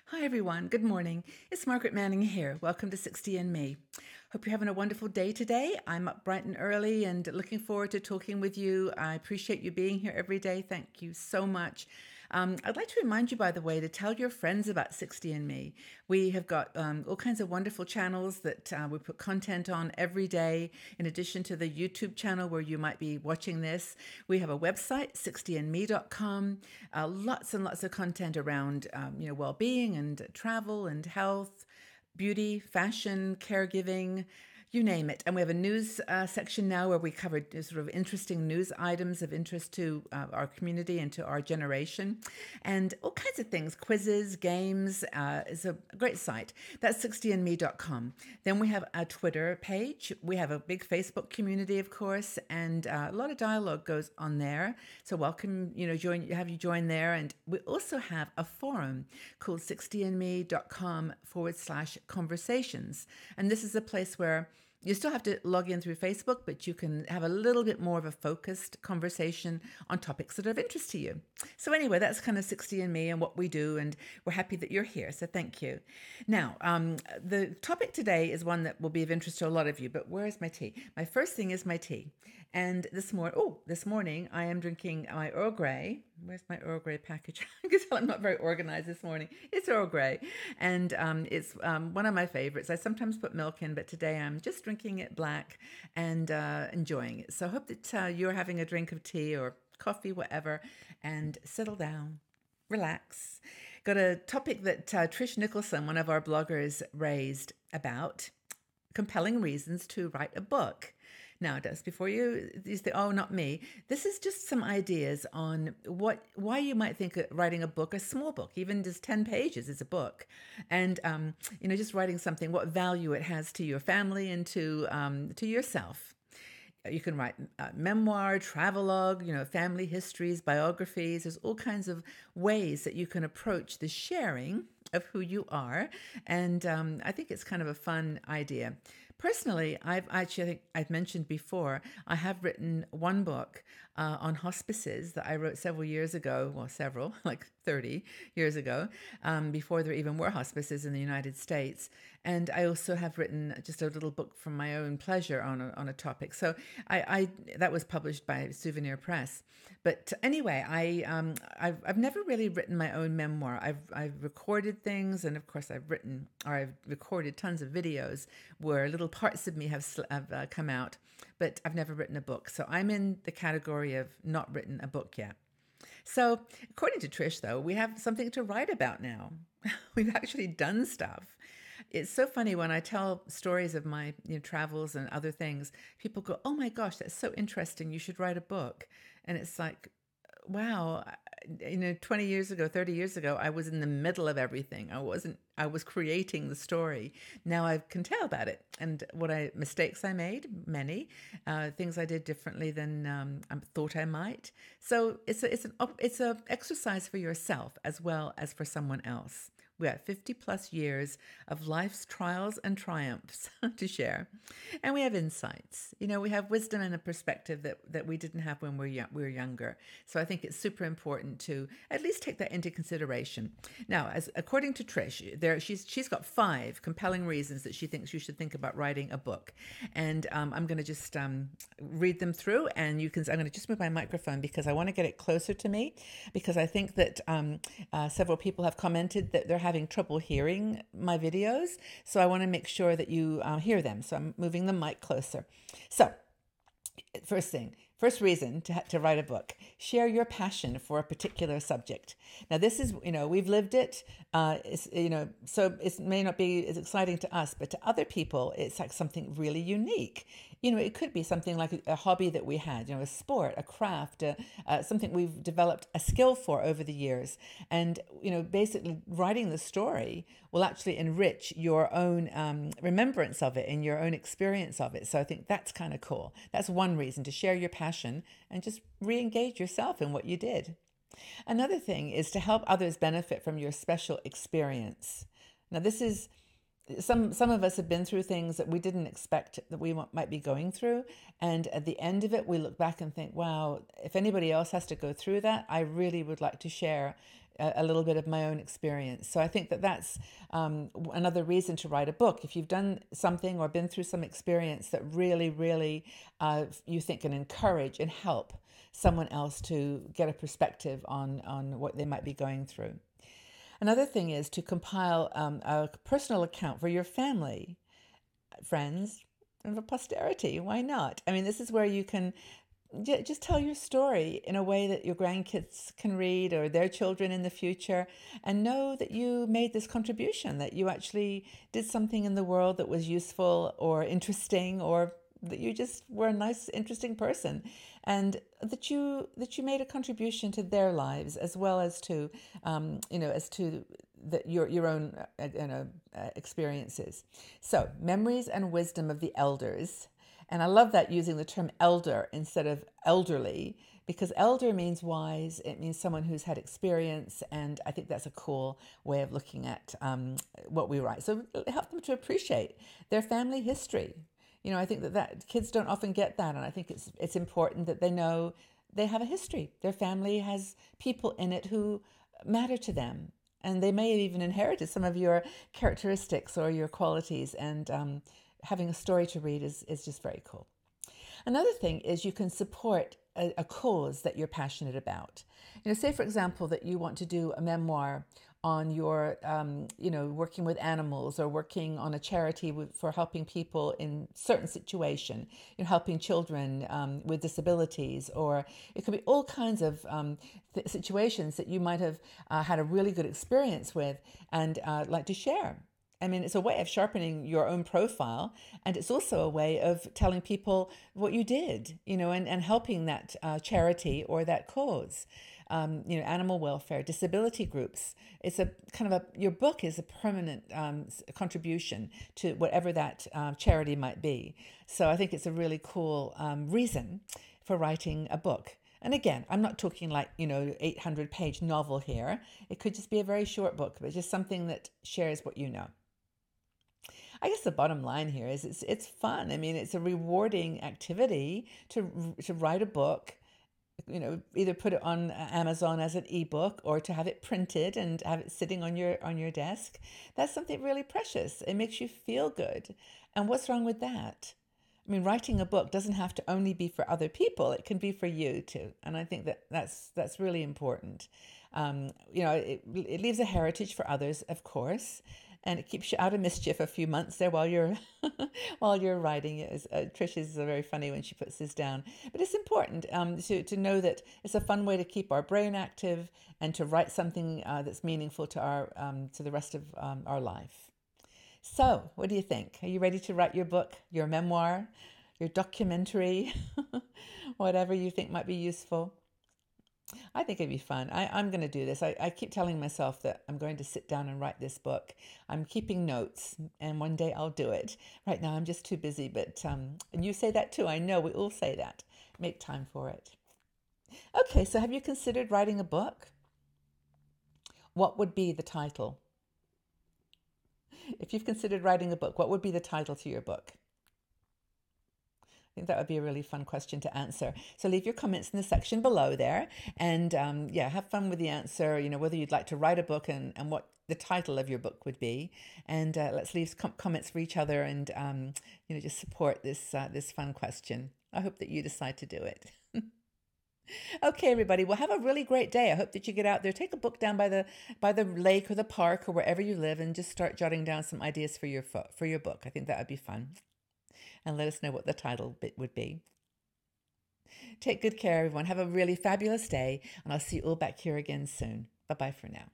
Hi, everyone. Good morning. It's Margaret Manning here. Welcome to 60 and Me. Hope you're having a wonderful day today. I'm up bright and early and looking forward to talking with you. I appreciate you being here every day. Thank you so much. I'd like to remind you, by the way, to tell your friends about 60 and Me. We have got all kinds of wonderful channels that we put content on every day, in addition to the YouTube channel where you might be watching this. We have a website, 60andme.com, lots and lots of content around well-being and travel and health, beauty, fashion, caregiving, you name it. And we have a news section now where we cover sort of interesting news items of interest to our community and to our generation, and all kinds of things, quizzes, games. It's a great site. That's 60andme.com. Then we have a Twitter page. We have a big Facebook community, of course, and a lot of dialogue goes on there. So welcome, have you join there. And we also have a forum called 60andme.com/conversations. And this is a place where you still have to log in through Facebook, but you can have a little bit more of a focused conversation on topics that are of interest to you. So anyway, that's kind of 60 and Me and what we do, and we're happy that you're here, so thank you. Now, the topic today is one that will be of interest to a lot of you, but where's my tea? My first thing is my tea. And this morning I am drinking my Earl Grey. Where's my Earl Grey package? I can tell I'm not very organized this morning. It's Earl Grey, and it's one of my favorites. I sometimes put milk in, but today I'm just drinking it black and enjoying it. So I hope that you're having a drink of tea or coffee, whatever, and settle down, relax. Got a topic that Trish Nicholson, one of our bloggers, raised about compelling reasons to write a book. Now, just before you say, oh, not me, this is just some ideas on why you might think of writing a book, a small book, even just 10 pages is a book. And, just writing something, what value it has to your family and to yourself. You can write memoir, travelogue, family histories, biographies. There's all kinds of ways that you can approach the sharing of who you are. And I think it's kind of a fun idea. Personally, I think I've mentioned before, I have written one book on hospices that I wrote several years ago, like 30 years ago, before there even were hospices in the United States. And I also have written just a little book from my own pleasure on a topic. So that was published by Souvenir Press. But anyway, I've never really written my own memoir. I've recorded things, and of course I've recorded tons of videos where little parts of me have come out, but I've never written a book. So I'm in the category of not written a book yet. So according to Trish, though, we have something to write about now. We've actually done stuff. It's so funny when I tell stories of my travels and other things, people go, oh my gosh, that's so interesting. You should write a book. And it's like, wow, 20 years ago, 30 years ago, I was in the middle of everything. I was creating the story. Now I can tell about it and mistakes I made, many things I did differently than I thought I might. So it's an exercise for yourself as well as for someone else. We have 50 plus years of life's trials and triumphs to share. And we have insights. We have wisdom and a perspective that we didn't have when we were younger. So I think it's super important to at least take that into consideration. Now, according to Trish, she's got 5 compelling reasons that she thinks you should think about writing a book. And I'm going to just read them through, and I'm going to just move my microphone because I want to get it closer to me, because I think that several people have commented that they're having trouble hearing my videos. So I want to make sure that you hear them. So I'm moving the mic closer. So first reason to write a book: share your passion for a particular subject. Now, this is, we've lived it. So it may not be as exciting to us, but to other people, it's like something really unique. It could be something like a hobby that we had, a sport, a craft, something we've developed a skill for over the years. And, basically writing the story will actually enrich your own remembrance of it and your own experience of it. So I think that's kind of cool. That's one reason, to share your passion and just re-engage yourself in what you did. Another thing is to help others benefit from your special experience. Now, this is some of us have been through things that we didn't expect that we might be going through, and at the end of it we look back and think, wow, if anybody else has to go through that, I really would like to share a little bit of my own experience. So I think that that's another reason to write a book. If you've done something or been through some experience that really, really you think can encourage and help someone else to get a perspective on what they might be going through. Another thing is to compile a personal account for your family, friends, and for posterity. Why not? I mean, this is where you can just tell your story in a way that your grandkids can read or their children in the future, and know that you made this contribution, that you actually did something in the world that was useful or interesting, or that you just were a nice, interesting person, and that you made a contribution to their lives as well as to as to your own experiences. So, memories and wisdom of the elders. And I love that, using the term elder instead of elderly, because elder means wise. It means someone who's had experience. And I think that's a cool way of looking at what we write. So help them to appreciate their family history. I think that kids don't often get that. And I think it's important that they know they have a history. Their family has people in it who matter to them. And they may have even inherited some of your characteristics or your qualities. And having a story to read is just very cool. Another thing is you can support a cause that you're passionate about. Say, for example, that you want to do a memoir on your, working with animals, or working on a charity for helping people in certain situation, helping children with disabilities, or it could be all kinds of situations that you might have had a really good experience with and like to share. I mean, it's a way of sharpening your own profile, and it's also a way of telling people what you did, and helping that charity or that cause. Animal welfare, disability groups. It's a kind of your book is a permanent contribution to whatever that charity might be. So I think it's a really cool reason for writing a book. And again, I'm not talking like, 800-page novel here. It could just be a very short book, but just something that shares what you know. I guess the bottom line here is it's fun. I mean, it's a rewarding activity to write a book, either put it on Amazon as an ebook, or to have it printed and have it sitting on your desk. That's something really precious. It makes you feel good. And what's wrong with that? I mean, writing a book doesn't have to only be for other people. It can be for you too. And I think that's really important. It leaves a heritage for others, of course. And it keeps you out of mischief a few months there while you're writing it. Trish is very funny when she puts this down. But it's important to know that it's a fun way to keep our brain active and to write something that's meaningful to the rest of our life. So, what do you think? Are you ready to write your book, your memoir, your documentary, whatever you think might be useful? I think it'd be fun. I'm going to do this. I keep telling myself that I'm going to sit down and write this book. I'm keeping notes, and one day I'll do it. Right now I'm just too busy, but and you say that too. I know we all say that. Make time for it. Okay, so have you considered writing a book? What would be the title? If you've considered writing a book, what would be the title to your book? I think that would be a really fun question to answer. So leave your comments in the section below there, and have fun with the answer. Whether you'd like to write a book and what the title of your book would be, and let's leave comments for each other, and just support this fun question. I hope that you decide to do it. Okay, everybody. Well, have a really great day. I hope that you get out there, take a book down by the lake or the park or wherever you live, and just start jotting down some ideas for your book. I think that would be fun. And let us know what the title bit would be. Take good care, everyone. Have a really fabulous day, and I'll see you all back here again soon. Bye-bye for now.